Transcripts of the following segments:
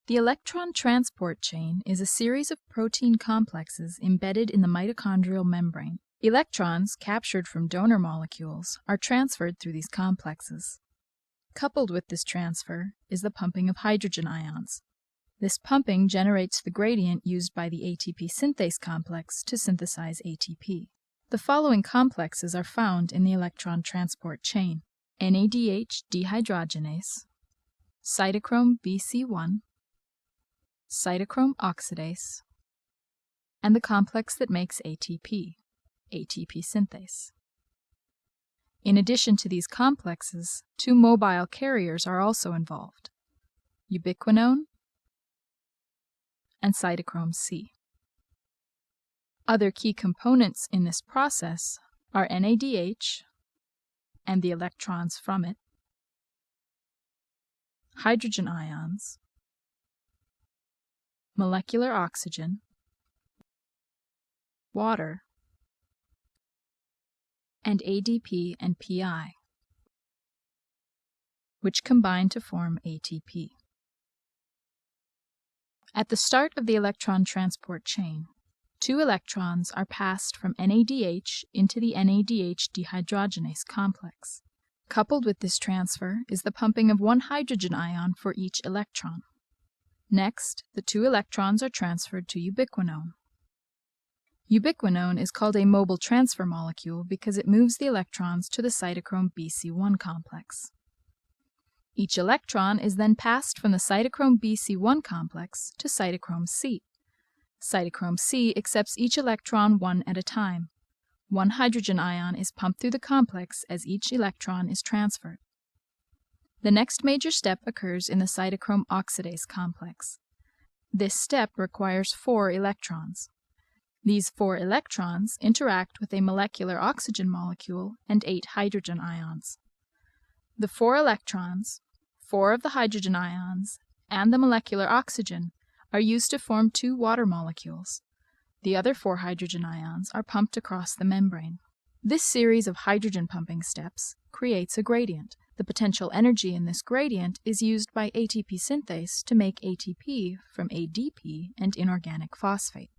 The electron transport chain is a series of protein complexes embedded in the mitochondrial membrane. Electrons captured from donor molecules are transferred through these complexes. Coupled with this transfer is the pumping of hydrogen ions. This pumping generates the gradient used by the ATP synthase complex to synthesize ATP. The following complexes are found in the electron transport chain: NADH dehydrogenase, cytochrome BC1, cytochrome oxidase, and the complex that makes ATP, ATP synthase. In addition to these complexes, two mobile carriers are also involved: ubiquinone and cytochrome C. Other key components in this process are NADH and the electrons from it, hydrogen ions, molecular oxygen, water, and ADP and PI, which combine to form ATP. At the start of the electron transport chain, two electrons are passed from NADH into the NADH dehydrogenase complex. Coupled with this transfer is the pumping of one hydrogen ion for each electron. Next, the two electrons are transferred to ubiquinone. Ubiquinone is called a mobile transfer molecule because it moves the electrons to the cytochrome BC1 complex. Each electron is then passed from the cytochrome BC1 complex to cytochrome C. Cytochrome C accepts each electron one at a time. One hydrogen ion is pumped through the complex as each electron is transferred. The next major step occurs in the cytochrome oxidase complex. This step requires 4 electrons. These 4 electrons interact with a molecular oxygen molecule and 8 hydrogen ions. The 4 electrons, 4 of the hydrogen ions, and the molecular oxygen are used to form 2 water molecules. The other 4 hydrogen ions are pumped across the membrane. This series of hydrogen pumping steps creates a gradient. The potential energy in this gradient is used by ATP synthase to make ATP from ADP and inorganic phosphate.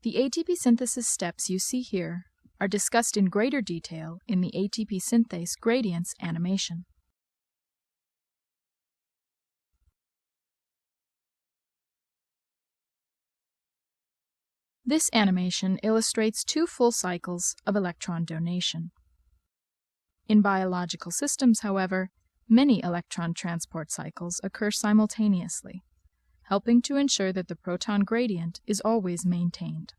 The ATP synthesis steps you see here are discussed in greater detail in the ATP synthase gradients animation. This animation illustrates 2 full cycles of electron donation. In biological systems, however, many electron transport cycles occur simultaneously, helping to ensure that the proton gradient is always maintained.